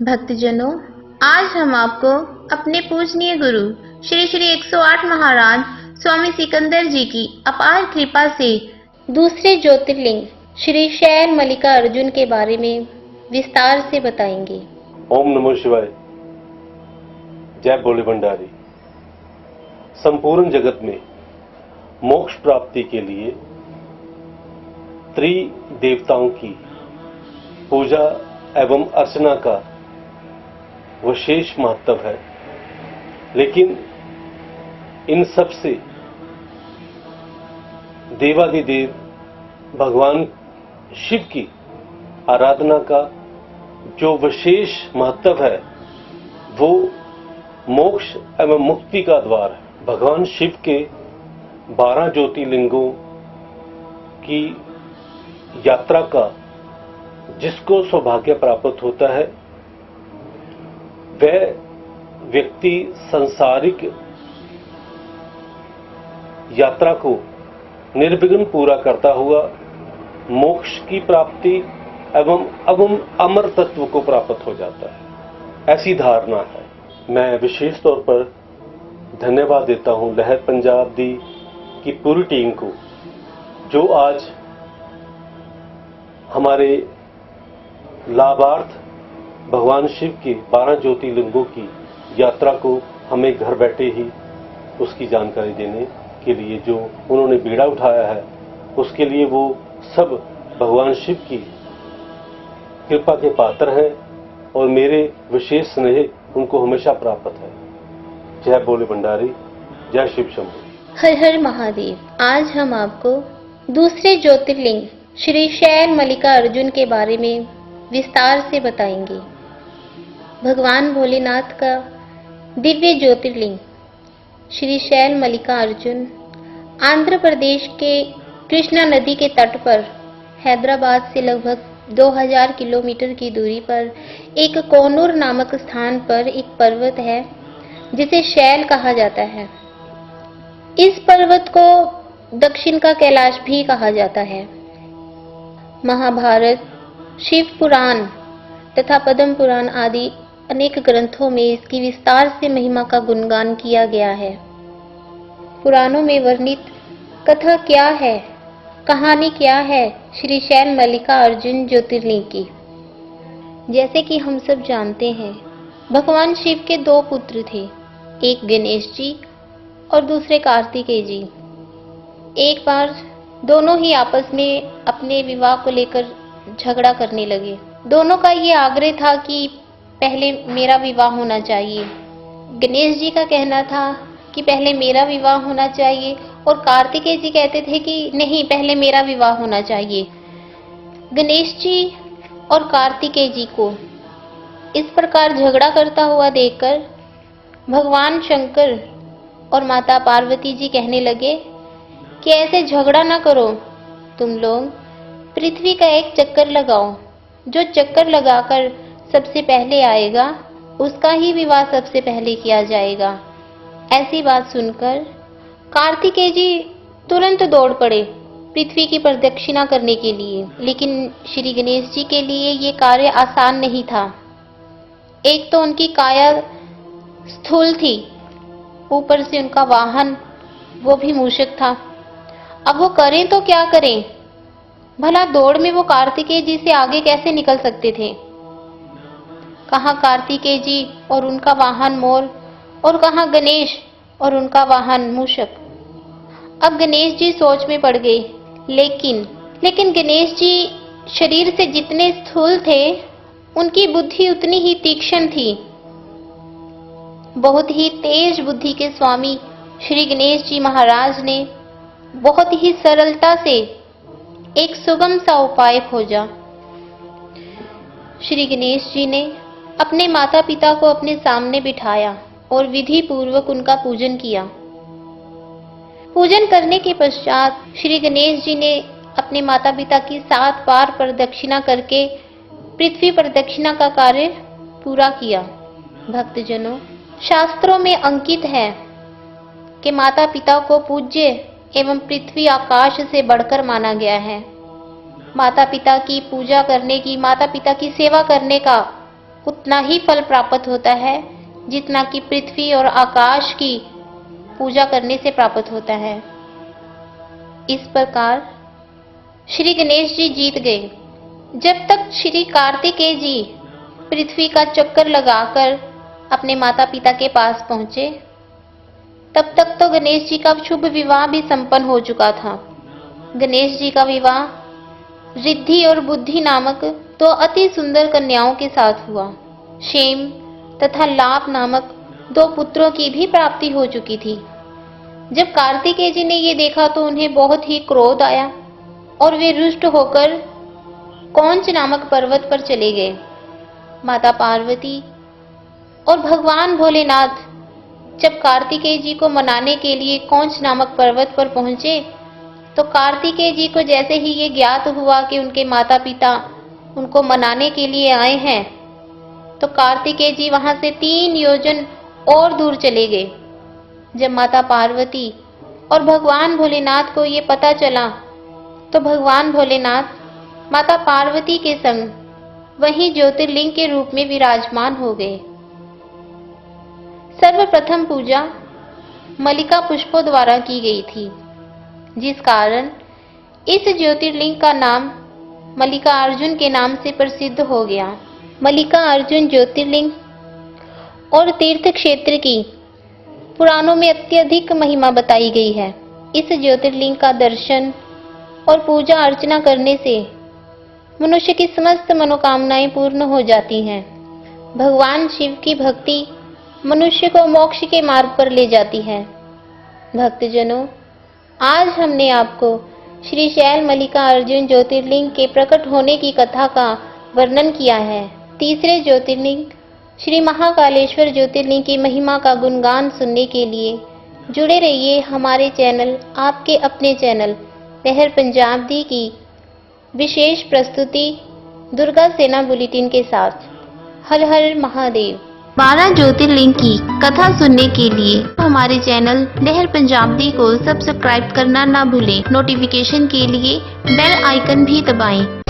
भक्तजनों, आज हम आपको अपने पूजनीय गुरु श्री श्री 108 महाराज स्वामी सिकंदर जी की अपार कृपा से दूसरे ज्योतिर्लिंग श्री शैल मल्लिकार्जुन के बारे में विस्तार से बताएंगे। ओम नमो शिवाय। जय भोले भंडारी। संपूर्ण जगत में मोक्ष प्राप्ति के लिए त्रिदेवताओं की पूजा एवं अर्चना का विशेष महत्व है, लेकिन इन सब से देवादिदेव भगवान शिव की आराधना का जो विशेष महत्व है वो मोक्ष एवं मुक्ति का द्वार है। भगवान शिव के 12 ज्योतिर्लिंगों की यात्रा का जिसको सौभाग्य प्राप्त होता है वह व्यक्ति सांसारिक यात्रा को निर्विघ्न पूरा करता हुआ मोक्ष की प्राप्ति एवं अमर तत्व को प्राप्त हो जाता है, ऐसी धारणा है। मैं विशेष तौर पर धन्यवाद देता हूं लहर पंजाब दी की पूरी टीम को, जो आज हमारे लाभार्थ भगवान शिव के 12 ज्योतिर्लिंगों की यात्रा को हमें घर बैठे ही उसकी जानकारी देने के लिए जो उन्होंने बीड़ा उठाया है, उसके लिए वो सब भगवान शिव की कृपा के पात्र हैं और मेरे विशेष स्नेह उनको हमेशा प्राप्त है। जय भोले भंडारी, जय शिव शंभू। हर हर महादेव। आज हम आपको दूसरे ज्योतिर्लिंग श्री शैल मल्लिकार्जुन के बारे में विस्तार से बताएंगे। भगवान भोलेनाथ का दिव्य ज्योतिर्लिंग श्री शैल मल्लिकार्जुन आंध्र प्रदेश के कृष्णा नदी के तट पर हैदराबाद से लगभग 2000 किलोमीटर की दूरी पर एक कोनूर नामक स्थान पर एक पर्वत है जिसे शैल कहा जाता है। इस पर्वत को दक्षिण का कैलाश भी कहा जाता है। महाभारत, शिव पुराण तथा पद्म पुराण आदि अनेक ग्रंथों में इसकी विस्तार से महिमा का गुणगान किया गया है। पुराणों में वर्णित कथा क्या है, कहानी क्या है श्री शैल मल्लिकार्जुन ज्योतिर्लिंग की। जैसे कि हम सब जानते हैं, भगवान शिव के 2 पुत्र थे, एक गणेश जी और दूसरे कार्तिकेय जी। एक बार दोनों ही आपस में अपने विवाह को लेकर झगड़ा करने लगे। दोनों का ये आग्रह था कि पहले मेरा विवाह होना चाहिए। गणेश जी का कहना था कि पहले मेरा विवाह होना चाहिए और कार्तिकेय जी कहते थे कि नहीं, पहले मेरा विवाह होना चाहिए। गणेश जी और कार्तिकेय जी को इस प्रकार झगड़ा करता हुआ देखकर भगवान शंकर और माता पार्वती जी कहने लगे कि ऐसे झगड़ा ना करो, तुम लोग पृथ्वी का एक चक्कर लगाओ। जो चक्कर लगाकर सबसे पहले आएगा उसका ही विवाह सबसे पहले किया जाएगा। ऐसी बात सुनकर कार्तिकेय जी तुरंत दौड़ पड़े पृथ्वी की प्रदक्षिणा करने के लिए, लेकिन श्री गणेश जी के लिए ये कार्य आसान नहीं था। एक तो उनकी काया स्थूल थी, ऊपर से उनका वाहन वो भी मूषक था। अब वो करें तो क्या करें? भला दौड़ में वो कार्तिकेय जी से आगे कैसे निकल सकते थे? कहाँ कार्तिकेय जी और उनका वाहन मोर और कहाँ गणेश और उनका वाहन मूषक। अब गणेश जी सोच में पड़ गए, लेकिन गणेश जी शरीर से जितने स्थूल थे उनकी बुद्धि उतनी ही तीक्ष्ण थी। बहुत ही तेज बुद्धि के स्वामी श्री गणेश जी महाराज ने बहुत ही सरलता से एक सुगम सा उपाय खोजा। श्री गणेश जी ने अपने माता पिता को अपने सामने बिठाया और विधि पूर्वक उनका पूजन किया। पूजन करने के पश्चात श्री गणेश जी ने अपने माता पिता की 7 बार प्रदक्षिणा करके पृथ्वी प्रदक्षिणा का कार्य पूरा किया। भक्तजनों, शास्त्रों में अंकित है कि माता पिता को पूज्य एवं पृथ्वी आकाश से बढ़कर माना गया है। माता पिता की पूजा करने की, माता पिता की सेवा करने का उतना ही फल प्राप्त होता है जितना कि पृथ्वी और आकाश की पूजा करने से प्राप्त होता है। इस प्रकार श्री गणेश जी जीत गए। जब तक श्री कार्तिकेय जी पृथ्वी का चक्कर लगाकर अपने माता पिता के पास पहुंचे, तब तक तो गणेश जी का शुभ विवाह भी संपन्न हो चुका था। गणेश जी का विवाह रिद्धि और बुद्धि नामक दो अति सुंदर कन्याओं के साथ हुआ। क्षेम तथा लाभ नामक दो पुत्रों की भी प्राप्ति हो चुकी थी। जब कार्तिकेय जी ने ये देखा तो उन्हें बहुत ही क्रोध आया और वे रुष्ट होकर कौंच नामक पर्वत पर चले गए। माता पार्वती और भगवान भोलेनाथ जब कार्तिकेय जी को मनाने के लिए कौंच नामक पर्वत पर पहुंचे, तो कार्तिकेय जी को जैसे ही ये ज्ञात हुआ कि उनके माता पिता उनको मनाने के लिए आए हैं, तो कार्तिकेय जी वहां से 3 योजन और दूर चले गए। जब माता पार्वती और भगवान भोलेनाथ को ये पता चला, तो भगवान भोलेनाथ माता पार्वती के संग वहीं ज्योतिर्लिंग के रूप में विराजमान हो गए। सर्वप्रथम पूजा मल्लिका पुष्पों द्वारा की गई थी, जिस कारण इस ज्योतिर्लिंग का नाम मल्लिकार्जुन के नाम से प्रसिद्ध हो गया। मल्लिकार्जुन ज्योतिर्लिंग और तीर्थ क्षेत्र की पुराणों में अत्यधिक महिमा बताई गई है। इस ज्योतिर्लिंग का दर्शन और पूजा अर्चना करने से मनुष्य की समस्त मनोकामनाएं पूर्ण हो जाती हैं। भगवान शिव की भक्ति मनुष्य को मोक्ष के मार्ग पर ले जाती है। भक्तजनों, आज हमने आपको श्री शैल मल्लिकार्जुन ज्योतिर्लिंग के प्रकट होने की कथा का वर्णन किया है। तीसरे ज्योतिर्लिंग श्री महाकालेश्वर ज्योतिर्लिंग की महिमा का गुणगान सुनने के लिए जुड़े रहिए हमारे चैनल, आपके अपने चैनल लहर पंजाबी की विशेष प्रस्तुति दुर्गा सेना बुलेटिन के साथ। हर हर महादेव। 12 ज्योतिर्लिंग की कथा सुनने के लिए हमारे चैनल लहर पंजाबी को सब्सक्राइब करना ना भूलें। नोटिफिकेशन के लिए बेल आइकन भी दबाएं।